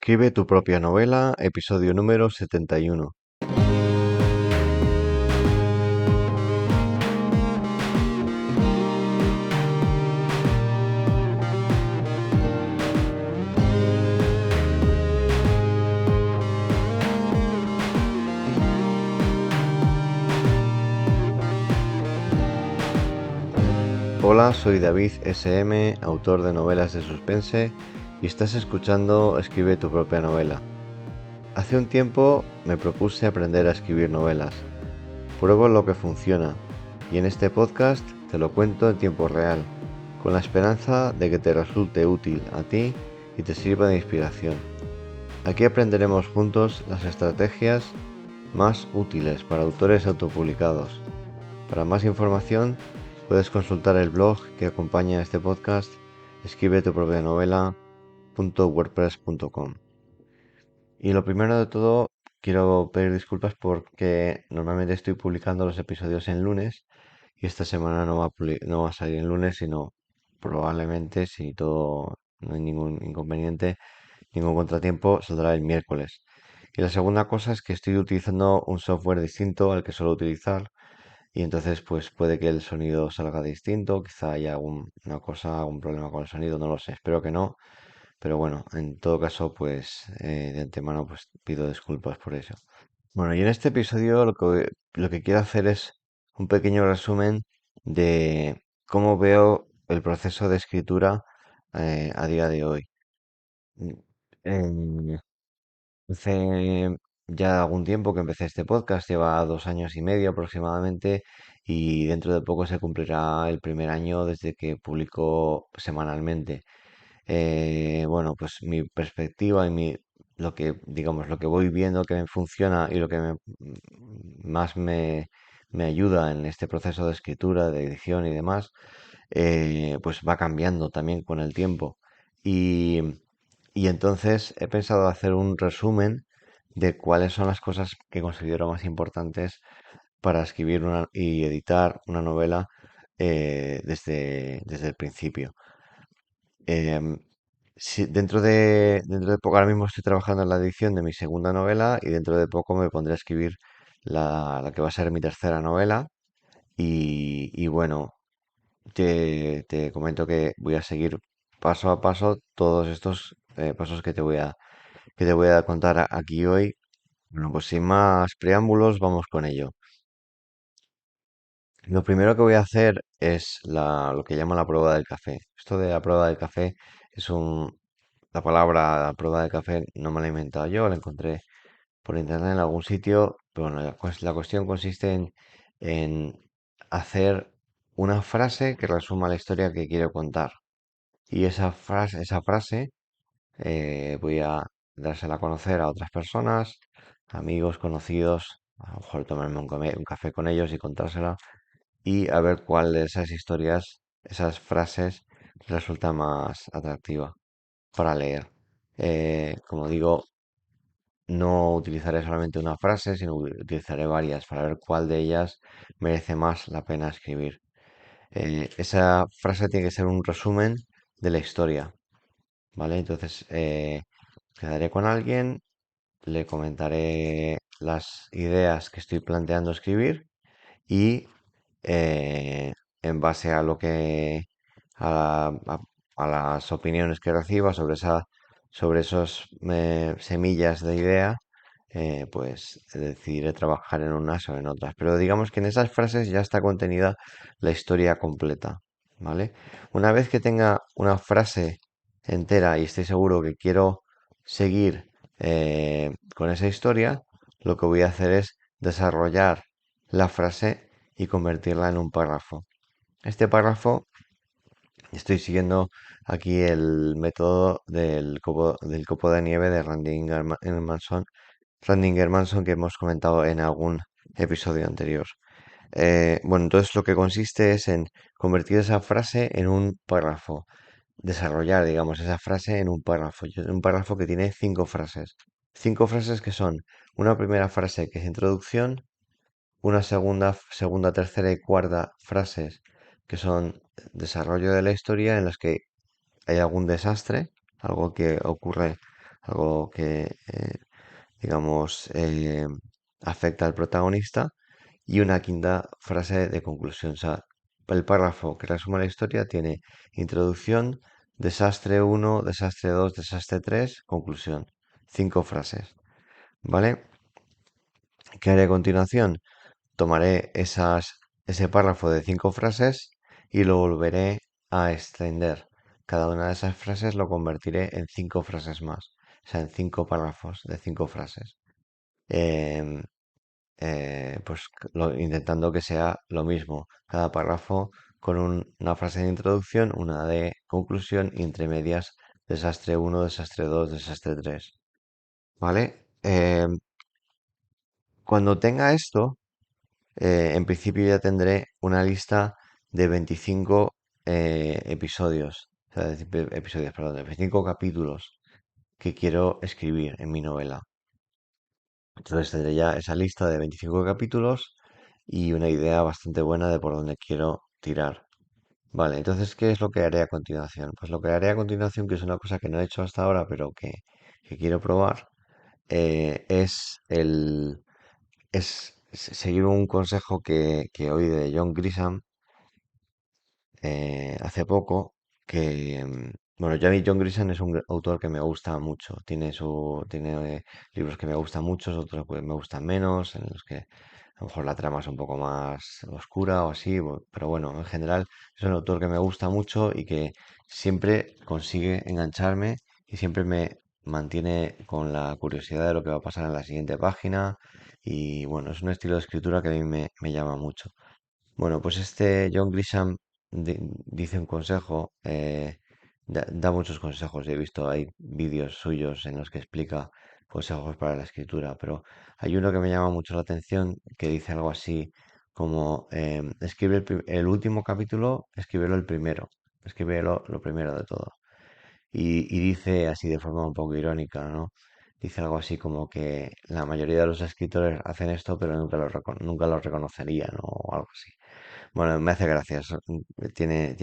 Escribe tu propia novela, episodio número 71. Hola, soy David SM, autor de novelas de suspense, y estás escuchando Escribe tu propia novela. Hace un tiempo me propuse aprender a escribir novelas. Pruebo lo que funciona, y en este podcast te lo cuento en tiempo real, con la esperanza de que te resulte útil a ti y te sirva de inspiración. Aquí aprenderemos juntos las estrategias más útiles para autores autopublicados. Para más información, puedes consultar el blog que acompaña este podcast, escribe tu propia novela.wordpress.com. Y lo primero de todo, quiero pedir disculpas porque normalmente estoy publicando los episodios en lunes y esta semana no va a salir en lunes, sino probablemente, si todo no hay ningún inconveniente, ningún contratiempo, saldrá el miércoles. Y la segunda cosa es que estoy utilizando un software distinto al que suelo utilizar y entonces pues puede que el sonido salga distinto, quizá haya algún problema con el sonido, no lo sé, espero que no, pero bueno, en todo caso pues de antemano pues pido disculpas por eso. Bueno, y en este episodio lo que quiero hacer es un pequeño resumen de cómo veo el proceso de escritura a día de hoy. Mm, em, Hace ya algún tiempo que empecé este podcast, lleva 2 años y medio aproximadamente, y dentro de poco se cumplirá el primer año desde que publico semanalmente. Bueno, pues mi perspectiva y lo que voy viendo que me funciona y lo que más me ayuda en este proceso de escritura, de edición y demás, pues va cambiando también con el tiempo. Y, y entonces he pensado hacer un resumen de cuáles son las cosas que considero más importantes para escribir y editar una novela desde el principio. Em, dentro de poco, ahora mismo estoy trabajando en la edición de mi segunda novela y dentro de poco me pondré a escribir la que va a ser mi tercera novela. Y bueno, te comento que voy a seguir paso a paso todos estos pasos que te voy a contar aquí hoy. Bueno, pues sin más preámbulos, vamos con ello. Lo primero que voy a hacer es lo que llaman la prueba del café. Esto de la prueba del café es un... La palabra prueba del café no me la he inventado yo, la encontré por internet en algún sitio. Pero bueno, la cuestión consiste en hacer una frase que resuma la historia que quiero contar. Y esa frase voy a dársela a conocer a otras personas, amigos, conocidos, a lo mejor tomarme un café con ellos y contársela y a ver cuál de esas historias, esas frases resulta más atractiva para leer. Como digo, no utilizaré solamente una frase, sino utilizaré varias para ver cuál de ellas merece más la pena escribir. Esa frase tiene que ser un resumen de la historia, ¿vale? Entonces, quedaré con alguien, le comentaré las ideas que estoy planteando escribir y eh, en base a lo que a las opiniones que reciba sobre esos semillas de idea, pues decidiré trabajar en unas o en otras. Pero digamos que en esas frases ya está contenida la historia completa, ¿vale? Una vez que tenga una frase entera y estoy seguro que quiero seguir con esa historia, lo que voy a hacer es desarrollar la frase y convertirla en un párrafo. Este párrafo, estoy siguiendo aquí el método del copo de nieve de Randy Germanson que hemos comentado en algún episodio anterior. Bueno, entonces lo que consiste es en convertir esa frase en un párrafo, desarrollar, digamos, esa frase en un párrafo. Un párrafo que tiene 5 frases. 5 frases que son una primera frase que es introducción, una segunda, tercera y cuarta frases que son desarrollo de la historia en las que hay algún desastre, algo que ocurre algo que, digamos, afecta al protagonista, y una quinta frase de conclusión. O sea, el párrafo que resuma la historia tiene introducción, desastre uno, desastre 2, desastre 3, conclusión. Cinco frases, ¿vale? ¿Qué haré a continuación? Tomaré ese párrafo de cinco frases y lo volveré a extender. Cada una de esas frases lo convertiré en cinco frases más, o sea, en cinco párrafos de cinco frases. Em, pues intentando que sea lo mismo, cada párrafo con una frase de introducción, una de conclusión y entre medias desastre uno, desastre 2, desastre 3. ¿Vale? Cuando tenga esto, en principio ya tendré una lista de 25 episodios, o sea, episodios, perdón, de 25 capítulos que quiero escribir en mi novela. Entonces tendré ya esa lista de 25 capítulos y una idea bastante buena de por dónde quiero tirar. Vale, entonces, ¿qué es lo que haré a continuación? Pues lo que haré a continuación, que es una cosa que no he hecho hasta ahora, pero que quiero probar, es seguir un consejo que oí de John Grisham hace poco, que, bueno, ya John Grisham es un autor que me gusta mucho. Tiene libros que me gustan mucho, otros que me gustan menos, en los que a lo mejor la trama es un poco más oscura o así, pero bueno, en general es un autor que me gusta mucho y que siempre consigue engancharme y siempre me mantiene con la curiosidad de lo que va a pasar en la siguiente página. Y bueno, es un estilo de escritura que a mí me llama mucho. Bueno, pues este John Grisham dice un consejo, da muchos consejos. He visto, hay vídeos suyos en los que explica consejos para la escritura, pero hay uno que me llama mucho la atención que dice algo así como, escribe el último capítulo, escríbelo el primero, escríbelo lo primero de todo. Y dice así de forma un poco irónica, ¿no? Dice algo así como que la mayoría de los escritores hacen esto, pero nunca lo reconocerían o algo así. Bueno, me hace gracia. Tiene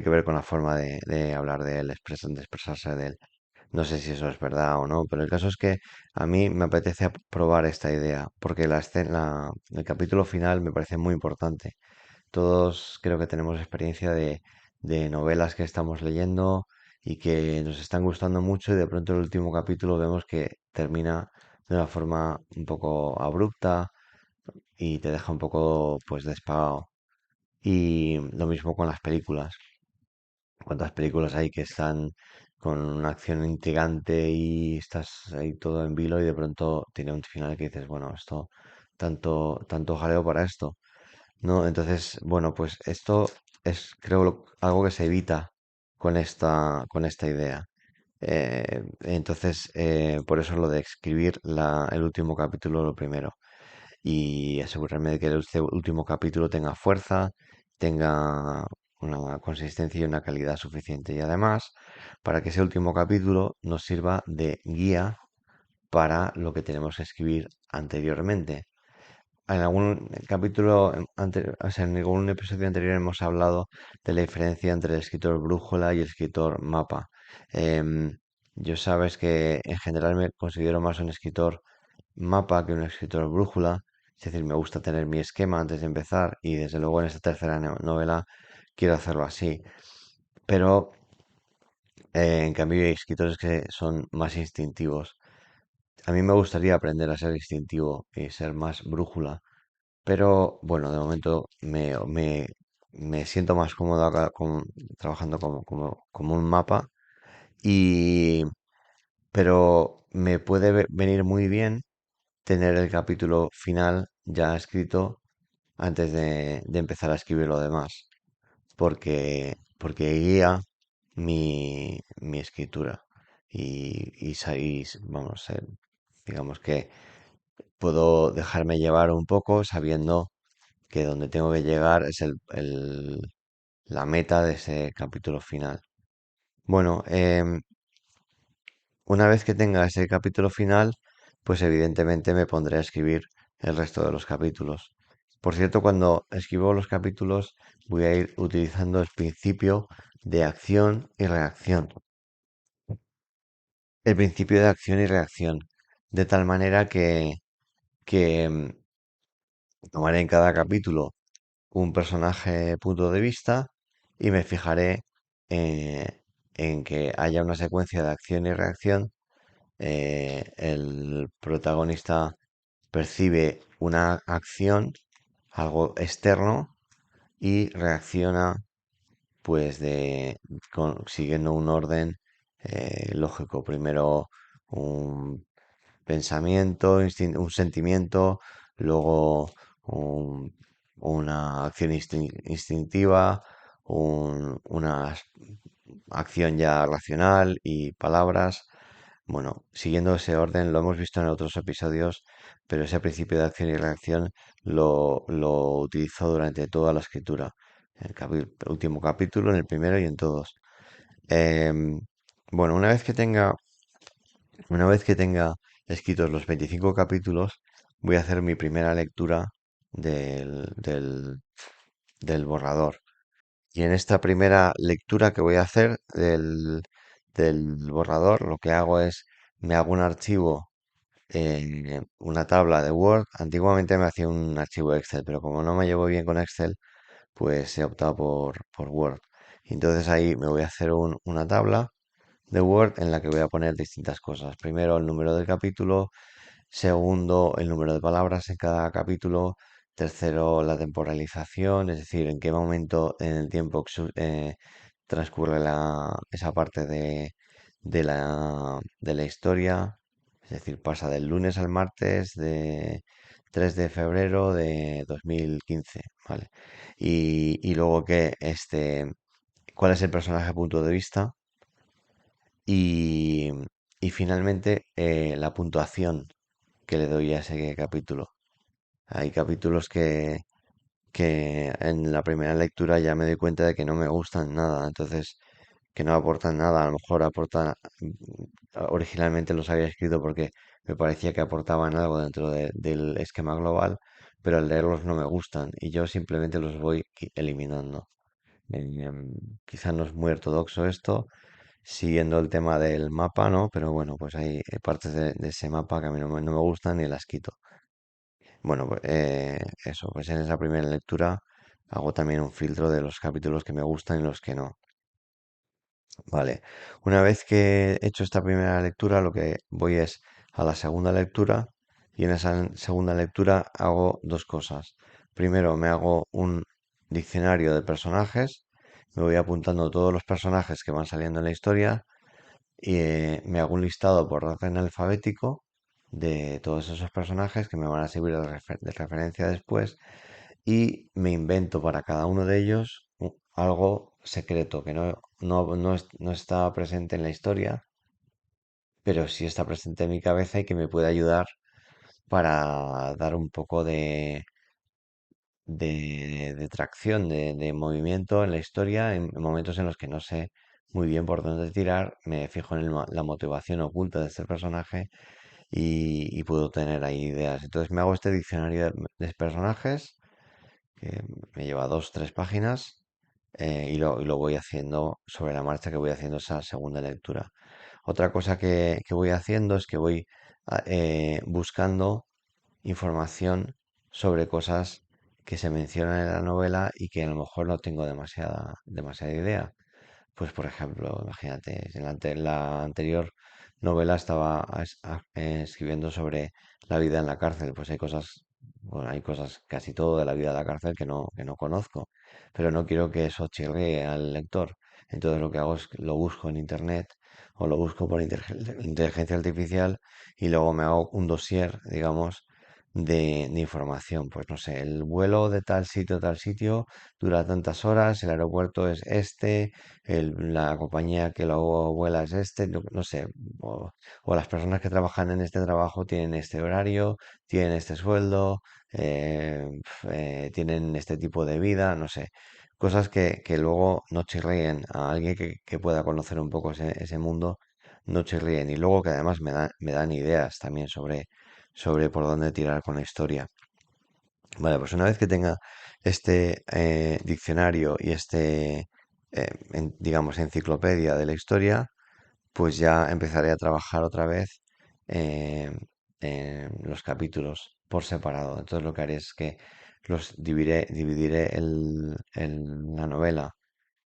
que ver con la forma de hablar de él, de expresarse de él. No sé si eso es verdad o no, pero el caso es que a mí me apetece probar esta idea, porque el capítulo final me parece muy importante. Todos creo que tenemos experiencia de novelas que estamos leyendo y que nos están gustando mucho y de pronto el último capítulo vemos que termina de una forma un poco abrupta y te deja un poco pues despagado. Y lo mismo con las películas. ¿Cuántas películas hay que están con una acción intrigante y estás ahí todo en vilo y de pronto tiene un final que dices, bueno, esto, tanto jaleo para esto, ¿no? Entonces, bueno, pues esto es, creo, algo que se evita con esta idea. Por eso lo de escribir el último capítulo lo primero y asegurarme de que este último capítulo tenga fuerza, tenga una consistencia y una calidad suficiente. Y además, para que ese último capítulo nos sirva de guía para lo que tenemos que escribir anteriormente. En algún capítulo anterior, o sea, en algún episodio anterior hemos hablado de la diferencia entre el escritor brújula y el escritor mapa. Em, yo sabes que en general me considero más un escritor mapa que un escritor brújula. Es decir, me gusta tener mi esquema antes de empezar y desde luego en esta tercera novela quiero hacerlo así. Pero en cambio hay escritores que son más instintivos. A mí me gustaría aprender a ser instintivo y ser más brújula. Pero bueno, de momento me siento más cómodo acá trabajando como un mapa. Y, pero me puede venir muy bien tener el capítulo final ya escrito antes de empezar a escribir lo demás, porque guía mi escritura vamos, digamos que puedo dejarme llevar un poco sabiendo que donde tengo que llegar es la meta de ese capítulo final. Bueno, una vez que tenga ese capítulo final, pues evidentemente me pondré a escribir el resto de los capítulos. Por cierto, cuando escribo los capítulos voy a ir utilizando el principio de acción y reacción. el principio de acción y reacción, de tal manera que tomaré en cada capítulo un personaje punto de vista y me fijaré en que haya una secuencia de acción y reacción. El protagonista percibe una acción, algo externo, y reacciona pues siguiendo un orden lógico. Primero un pensamiento, un sentimiento, luego un- una acción instintiva, una acción ya racional y palabras. Bueno, siguiendo ese orden, lo hemos visto en otros episodios, pero ese principio de acción y reacción lo utilizo durante toda la escritura. En el último capítulo, en el primero y en todos. Em, bueno, una vez que tenga escritos los 25 capítulos, voy a hacer mi primera lectura del borrador. Y en esta primera lectura que voy a hacer del borrador, lo que hago es, me hago un archivo en una tabla de Word. Antiguamente me hacía un archivo Excel, pero como no me llevo bien con Excel, pues he optado por Word. Y entonces ahí me voy a hacer una tabla de Word en la que voy a poner distintas cosas. Primero el número del capítulo, segundo el número de palabras en cada capítulo, tercero la temporalización, es decir, en qué momento en el tiempo transcurre esa parte de la historia, es decir, pasa del lunes al martes de 3 de febrero de 2015, ¿vale? Y luego cuál es el personaje punto de vista y, y finalmente la puntuación que le doy a ese capítulo. Hay capítulos que en la primera lectura ya me doy cuenta de que no me gustan nada, entonces que no aportan nada, a lo mejor originalmente los había escrito porque me parecía que aportaban algo dentro del esquema global, pero al leerlos no me gustan y yo simplemente los voy eliminando. Quizá no es muy ortodoxo esto, siguiendo el tema del mapa, ¿no? Pero bueno, pues hay partes de ese mapa que a mí no me gustan y las quito. Bueno, pues eso, pues en esa primera lectura hago también un filtro de los capítulos que me gustan y los que no. Vale, una vez que he hecho esta primera lectura, lo que voy es a la segunda lectura y en esa segunda lectura hago dos cosas. Primero me hago un diccionario de personajes, me voy apuntando todos los personajes que van saliendo en la historia y me hago un listado por orden alfabético de todos esos personajes que me van a servir de referencia después y me invento para cada uno de ellos algo secreto que no está presente en la historia, pero sí está presente en mi cabeza y que me puede ayudar para dar un poco de tracción, de movimiento en la historia en momentos en los que no sé muy bien por dónde tirar, me fijo en la motivación oculta de este personaje y puedo tener ahí ideas. Entonces me hago este diccionario de personajes que me lleva 2, 3 páginas y lo voy haciendo sobre la marcha que voy haciendo esa segunda lectura. Otra cosa que voy haciendo es que voy buscando información sobre cosas que se mencionan en la novela y que a lo mejor no tengo demasiada idea. Pues por ejemplo, imagínate, en la anterior novela estaba escribiendo sobre la vida en la cárcel. Pues hay cosas, bueno, hay cosas, casi todo de la vida de la cárcel que no conozco, pero no quiero que eso chirríe al lector. Entonces lo que hago es que lo busco en internet o lo busco por inteligencia artificial y luego me hago un dossier, digamos, de información. Pues no sé, el vuelo de tal sitio dura tantas horas, el aeropuerto es la compañía que lo vuela es no sé, o las personas que trabajan en este trabajo tienen este horario, tienen este sueldo, tienen este tipo de vida, no sé, cosas que luego no chirríen a alguien que pueda conocer un poco ese mundo, no chirríen y luego que además me dan ideas también sobre por dónde tirar con la historia. Vale, pues una vez que tenga este diccionario y digamos, enciclopedia de la historia, pues ya empezaré a trabajar otra vez eh, en los capítulos por separado. Entonces lo que haré es que dividiré la novela,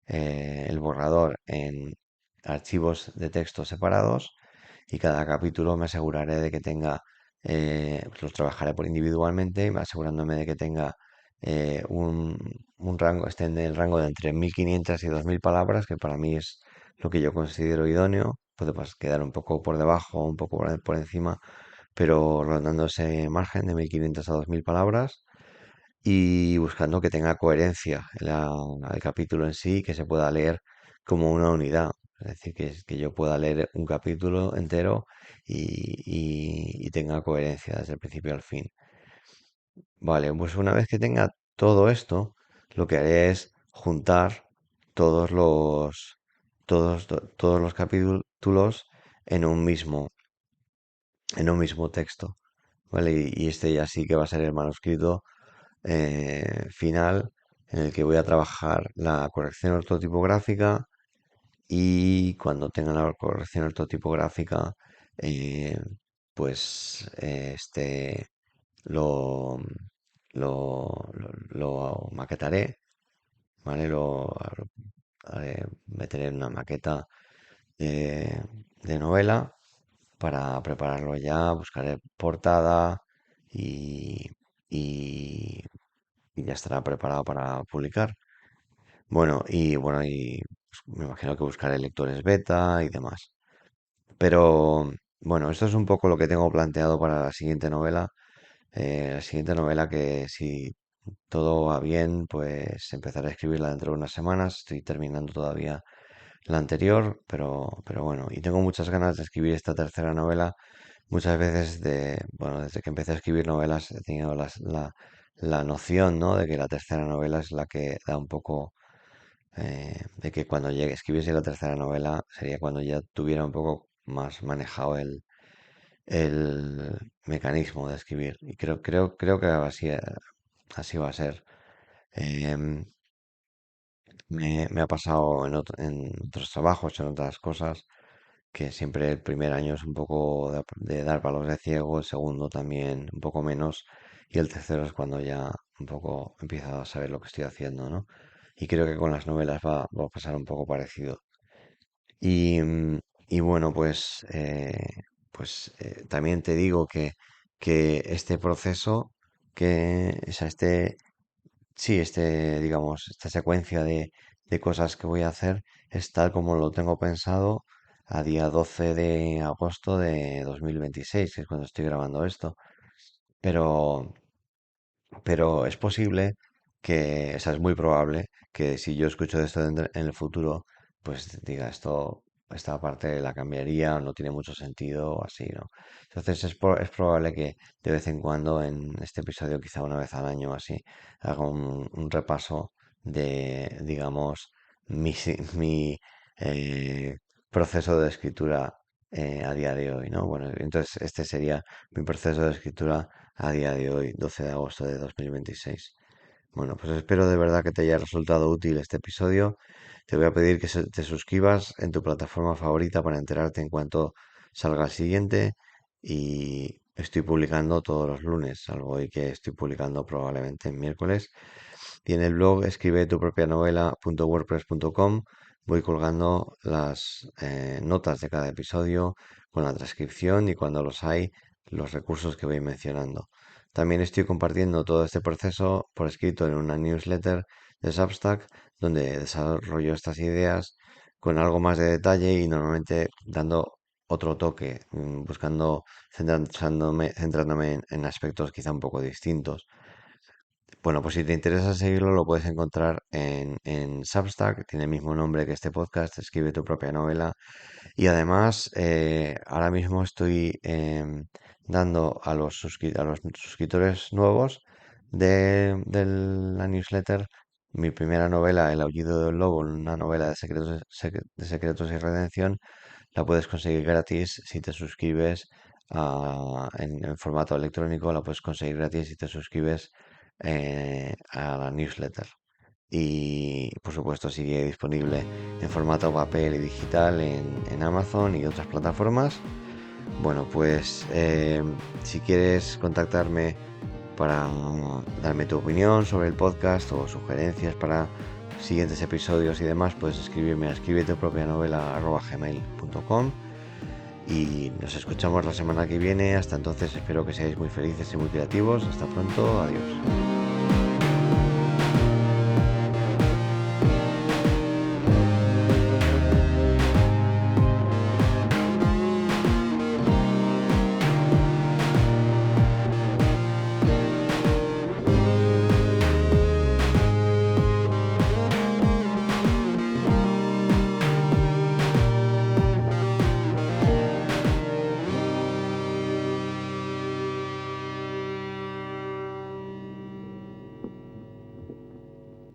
el borrador en archivos de texto separados y cada capítulo me aseguraré de que tenga, pues los trabajaré por individualmente, asegurándome de que tenga un rango, esté en el rango de entre 1500 y 2000 palabras, que para mí es lo que yo considero idóneo. Puede pues, quedar un poco por debajo o un poco por encima, pero rondando ese margen de 1500 a 2000 palabras y buscando que tenga coherencia el capítulo en sí, que se pueda leer como una unidad. Es decir, que yo pueda leer un capítulo entero y tenga coherencia desde el principio al fin. Vale, pues una vez que tenga todo esto, lo que haré es juntar todos los, todos los capítulos en en un mismo texto. ¿Vale? Y este ya sí que va a ser el manuscrito final en el que voy a trabajar la corrección ortotipográfica y cuando tenga la corrección ortotipográfica, eh, pues lo, lo maquetaré, ¿vale? Meteré en una maqueta de, de novela para prepararlo ya, buscaré portada y, y, y ya estará preparado para publicar. Bueno, y pues, me imagino que buscaré lectores beta y demás. Pero bueno, esto es un poco lo que tengo planteado para la siguiente novela. La siguiente novela que si todo va bien, pues empezaré a escribirla dentro de unas semanas. Estoy terminando todavía la anterior, pero bueno, y tengo muchas ganas de escribir esta tercera novela. Muchas veces bueno, desde que empecé a escribir novelas he tenido la noción, ¿no? De que la tercera novela es la que da un poco, de que cuando llegue, escribiese la tercera novela sería cuando ya tuviera un poco más manejado el mecanismo de escribir. Y creo que así va a ser. Em, me ha pasado en otros trabajos, en otras cosas, que siempre el primer año es un poco de dar palos de ciego, el segundo también un poco menos, y el tercero es cuando ya un poco empiezo a saber lo que estoy haciendo, ¿no? Y creo que con las novelas va a pasar un poco parecido. Y, y bueno, también te digo que este proceso, o sea, sí, digamos, esta secuencia de cosas que voy a hacer es tal como lo tengo pensado a día 12 de agosto de 2026, que es cuando estoy grabando esto. Pero pero es posible o sea, es muy probable que si yo escucho esto en el futuro, pues diga esto, esta parte la cambiaría, o no tiene mucho sentido, o así, ¿no? Entonces es probable que de vez en cuando en este episodio, quizá una vez al año o así, haga un repaso de, digamos, mi eh, proceso de escritura a día de hoy, ¿no? Bueno, entonces este sería mi proceso de escritura a día de hoy, 12 de agosto de 2026. Bueno, pues espero de verdad que te haya resultado útil este episodio. Te voy a pedir que te suscribas en tu plataforma favorita para enterarte en cuanto salga el siguiente. Y estoy publicando todos los lunes, salvo hoy que estoy publicando probablemente en miércoles. Y en el blog escribe tu propia novela.wordpress.com. Voy colgando las notas de cada episodio con la transcripción y cuando los hay, los recursos que voy mencionando. También estoy compartiendo todo este proceso por escrito en una newsletter de Substack donde desarrollo estas ideas con algo más de detalle y normalmente dando otro toque, buscando, centrándome en aspectos quizá un poco distintos. Bueno, pues si te interesa seguirlo, lo puedes encontrar en Substack, tiene el mismo nombre que este podcast, escribe tu propia novela. Y además, ahora mismo estoy dando a a los suscriptores nuevos de la newsletter mi primera novela, El aullido del lobo, una novela de de secretos y redención, la puedes conseguir gratis si te suscribes en formato electrónico, la puedes conseguir gratis si te suscribes a la newsletter. y por supuesto sigue disponible en formato papel y digital en Amazon y otras plataformas. Bueno, pues si quieres contactarme para darme tu opinión sobre el podcast o sugerencias para siguientes episodios y demás, puedes escribirme a escribetupropianovela@gmail.com y nos escuchamos la semana que viene. Hasta entonces espero que seáis muy felices y muy creativos. Hasta pronto, adiós.